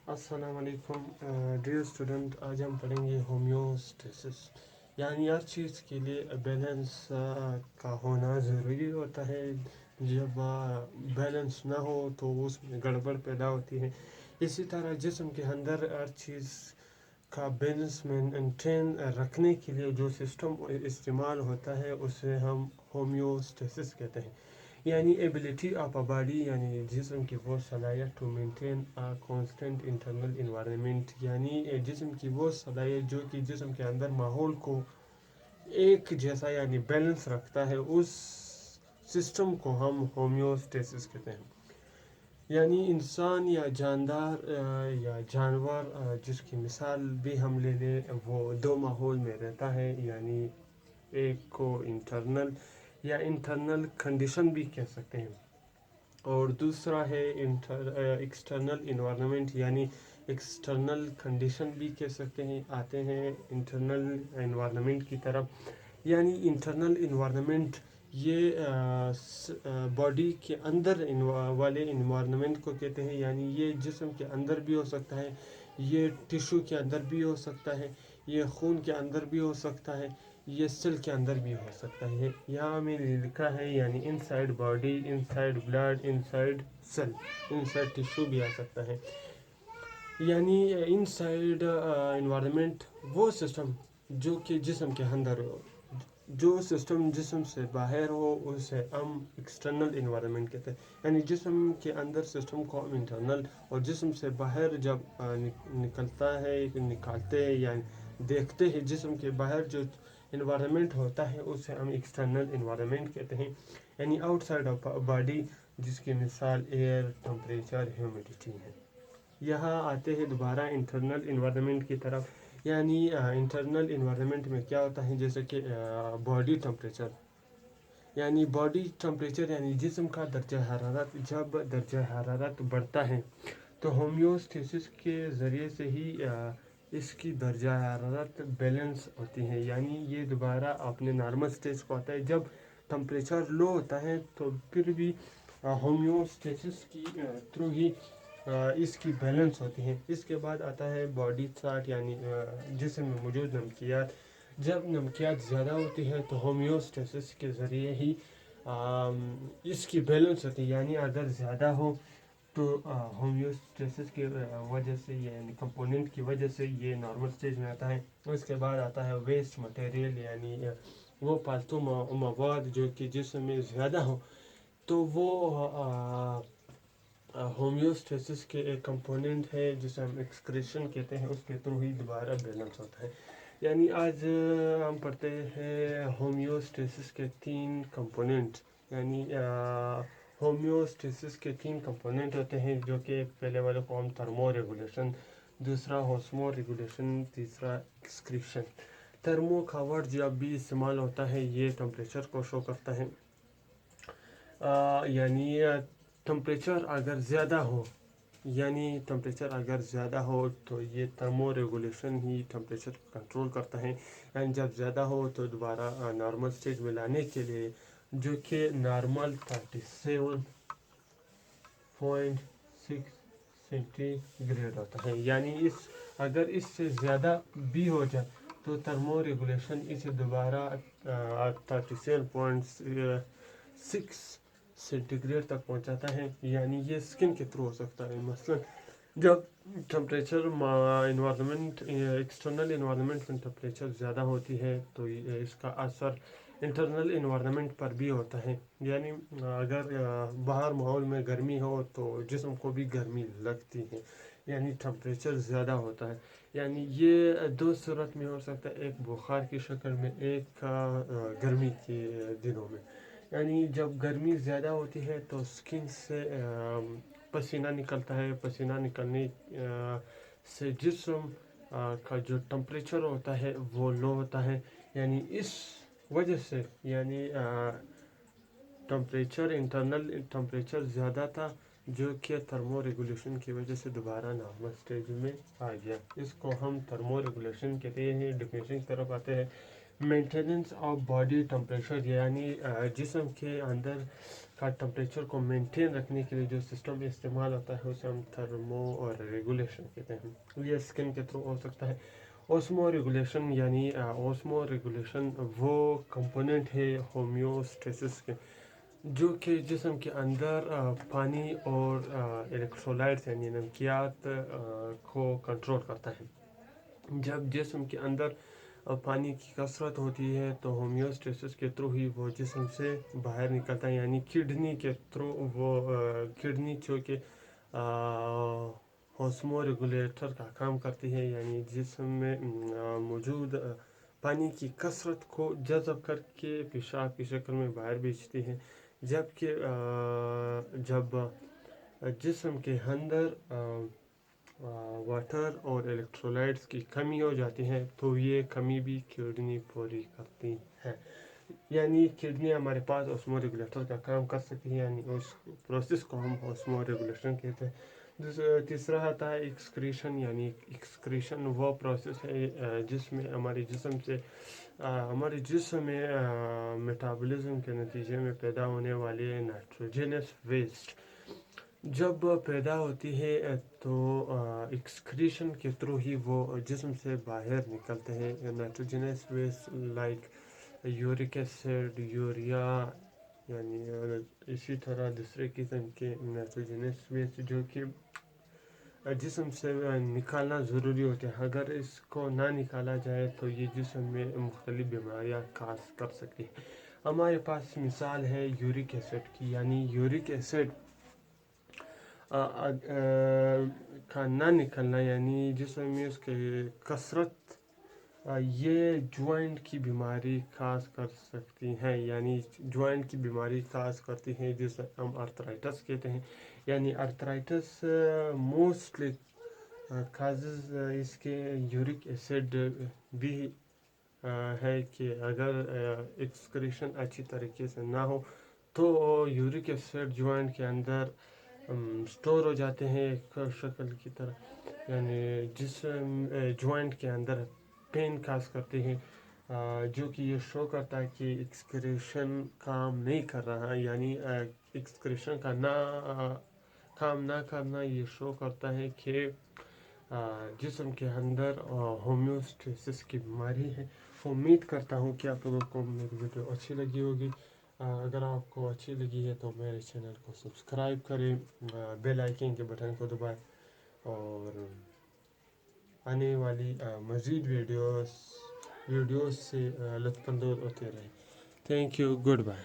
अस्सलाम वालेकुम dear student. आज हम पढ़ेंगे होम्योस्टेसिस, यानी हर चीज़ के लिए बैलेंस का होना ज़रूरी होता है। जब बैलेंस ना हो तो उसमें गड़बड़ पैदा होती है। इसी तरह जिस्म के अंदर हर चीज़ का बैलेंस मेंटेन रखने के लिए जो सिस्टम इस्तेमाल होता है उसे हम होम्योस्टेसिस कहते हैं। यानी एबिलिटी ऑफ अ बॉडी, यानी जिस्म की वो सलाहियत to maintain a constant internal environment, यानी जिस्म की वो सलाहियत जो कि जिस्म के अंदर माहौल को एक जैसा यानी बैलेंस रखता है, उस सिस्टम को हम होम्योस्टेसिस कहते हैं। यानी इंसान या जानदार या जानवर जिसकी मिसाल भी हम ले लें, वो दो माहौल में रहता है, यानी एक को इंटरनल या इंटरनल कंडीशन भी कह सकते हैं, और दूसरा है एक्सटर्नल इन्वायरमेंट, यानी एक्सटर्नल कंडीशन भी कह सकते हैं। आते हैं इंटरनल इन्वायरमेंट की तरफ। यानी इंटरनल इन्वायरमेंट ये बॉडी के अंदर वाले इन्वायरमेंट को कहते हैं, यानी ये जिस्म के अंदर भी हो सकता है, ये टिश्यू के अंदर भी हो सकता है, ये खून के अंदर भी हो सकता है, ये सेल के अंदर भी हो सकता है। यहाँ में लिखा है यानी inside body, inside blood, inside cell, inside tissue भी आ सकता है। यानी इनसाइड इन्वायरमेंट वो सिस्टम जो कि जिस्म के अंदर हो, जो सिस्टम जिस्म से बाहर हो उसे हम एक्सटर्नल इन्वायरमेंट कहते हैं। यानी जिस्म के अंदर सिस्टम को हम इंटरनल, और जिस्म से बाहर जब निकलता है, निकालते हैं या देखते हैं, जिस्म के बाहर जो इन्वायरमेंट होता है उसे हम एक्सटर्नल इन्वायरमेंट कहते हैं, यानी आउटसाइड ऑफ बॉडी, जिसकी मिसाल एयर, टेम्परेचर, ह्यूमिडिटी है। यहाँ आते हैं दोबारा इंटरनल इन्वायरमेंट की तरफ। यानी इंटरनल इन्वायरमेंट में क्या होता है, जैसे कि बॉडी टेम्परेचर, यानी बॉडी टेम्परेचर यानी जिस्म का दर्जा हरारत। जब दर्जा हरारत बढ़ता है तो होम्योस्टेसिस के ज़रिए से ही इसकी दर्जा हरारत बैलेंस होती है, यानी ये दोबारा अपने नॉर्मल स्टेज को आता है। जब टेम्परेचर लो होता है तो फिर भी होम्योस्टेसिस की थ्रू ही इसकी बैलेंस होती है। इसके बाद आता है बॉडी चार्ट, यानी जिस्म में मौजूद नमकियात। जब नमकियात ज़्यादा होती है तो होम्योस्टेसिस के ज़रिए ही इसकी बैलेंस होती है, यानी अगर ज़्यादा हो तो होम्योस्टेसिस की वजह से, यानी कंपोनेंट की वजह से ये नॉर्मल स्टेज में आता है। उसके बाद आता है वेस्ट मटेरियल, यानी वो फालतू मवाद जो कि जिस्म में ज़्यादा हो, तो वो होम्योस्टेसिस के एक कंपोनेंट है जिसे हम एक्सक्रीशन कहते हैं, उसके थ्रू ही दोबारा बैलेंस होता है। यानी आज हम पढ़ते हैं होम्योस्टेसिस के तीन कंपोनेंट, यानी होम्योस्टेसिस के तीन कंपोनेंट होते हैं, जो कि पहले वाले को हम थर्मो रेगुलेशन, दूसरा ऑस्मो रेगुलेशन, तीसरा एक्सक्रीशन। थर्मो का वर्ड जब भी इस्तेमाल होता है ये टेम्परेचर को शो करता है, यानी टेम्परेचर अगर ज़्यादा हो, यानी टेम्परेचर अगर ज़्यादा हो तो ये थर्मो रेगुलेशन ही टेम्परेचर कंट्रोल करता है। एंड जब ज़्यादा हो तो दोबारा नॉर्मल स्टेज में लाने के लिए, जो कि नॉर्मल 37.6 सेंटीग्रेड होता है, यानी अगर इससे ज़्यादा भी हो जाए तो थर्मो रेगुलेशन इसे दोबारा 37.6 सेंटीग्रेड तक पहुंचाता है। यानी ये स्किन के थ्रू हो सकता है। मसलन जब टेम्परेचर इन्वायरमेंट, एक्सटर्नल इन्वायरमेंट में टेम्परेचर ज़्यादा होती है तो इसका असर इंटरनल इन्वायरमेंट पर भी होता है। यानी अगर बाहर माहौल में गर्मी हो तो जिस्म को भी गर्मी लगती है, यानी टेम्परेचर ज़्यादा होता है। यानी ये दो सूरत में हो सकता है, एक बुखार की शक्ल में, एक गर्मी के दिनों में। यानी जब गर्मी ज़्यादा होती है तो स्किन से पसीना निकलता है, पसीना निकलने से जिस्म का जो टेम्परेचर होता है वो लो होता है। यानी इस वजह से, यानी टेम्परेचर, इंटरनल टेम्परेचर ज़्यादा था जो कि थर्मो रेगुलेशन की वजह से दोबारा नॉर्मल स्टेज में आ गया। इसको हम थर्मो रेगुलेशन कहते हैं। डेफिनेशन की तरफ आते हैं। मेंटेनेंस ऑफ बॉडी टेम्परेचर, यानी जिस्म के अंदर का टेम्परेचर को मेंटेन रखने के लिए जो सिस्टम इस्तेमाल होता है उसे हम थर्मो और रेगुलेशन कहते हैं। ये स्किन के थ्रू हो सकता है। ओस्मो रेगुलेशन यानी ओस्मो रेगुलेशन वो कंपोनेंट है होम्योस्टेसिस के, जो कि जिस्म के अंदर पानी और इलेक्ट्रोलाइट्स यानी नमकियात को कंट्रोल करता है। जब जिस्म के अंदर पानी की कसरत होती है तो होम्योस्टेसिस के थ्रू ही वो जिस्म से बाहर निकलता है, यानी किडनी के थ्रू वो किडनी जो कि ऑस्मो रेगुलेटर का काम करती है, यानी जिस्म में मौजूद पानी की कसरत को जज़ब करके पेशाब की शक्ल में बाहर भेजती है। जबकि जब जिस्म के अंदर वाटर और इलेक्ट्रोलाइट्स की कमी हो जाती है तो ये कमी भी किडनी पूरी करती है। यानी किडनी हमारे पास ऑस्मो रेगुलेटर का काम कर सकती है, यानी उस प्रोसेस को हम ऑस्मो रेगुलेशन कहते हैं। तीसरा आता है एक्सक्रीशन, यानी एक्सक्रीशन वो प्रोसेस है जिसमें हमारे जिस्म में मेटाबॉलिज्म के नतीजे में पैदा होने वाले नाइट्रोजनस वेस्ट जब पैदा होती है तो एक्सक्रीशन के थ्रू ही वो जिस्म से बाहर निकलते हैं। Nitrogenous waste like uric acid, urea, यानी इसी तरह दूसरे किस्म के नाइट्रोजनस वेस्ट जो कि जिस्म से निकालना ज़रूरी होता है। अगर इसको ना निकाला जाए तो ये जिस्म में मुख्तलिफ बीमारियाँ काज कर सकती है। हमारे पास मिसाल है यूरिक एसिड की, यानी यूरिक एसिड का ना निकलना यानी जिसमें में उसके कसरत ये जॉइंट की बीमारी खास कर सकती हैं, यानी जॉइंट की बीमारी खास करती हैं जिसे हम आर्थराइटिस कहते हैं। यानी आर्थराइटिस मोस्टली काजेज इसके यूरिक एसिड भी है कि अगर एक्सक्रीशन अच्छी तरीके से ना हो तो यूरिक एसिड जॉइंट के अंदर स्टोर हो जाते हैं एक शक्ल की तरह, यानी जिस जॉइंट के अंदर पेन खास करते हैं, जो कि ये शो करता है कि एक्सक्रीशन काम नहीं कर रहा है, यानी एक्सक्रीशन का काम ना करना ये शो करता है कि जिस्म के अंदर होम्योस्टेसिस की बीमारी है। उम्मीद करता हूँ कि आप लोगों को मेरी वीडियो अच्छी लगी होगी। अगर आपको अच्छी लगी है तो मेरे चैनल को सब्सक्राइब करें, बेल आइकन के बटन को दबाएं और आने वाली मज़ीद वीडियोस से लुत्फ़ अंदोज़ होते रहें। Thank you, good bye.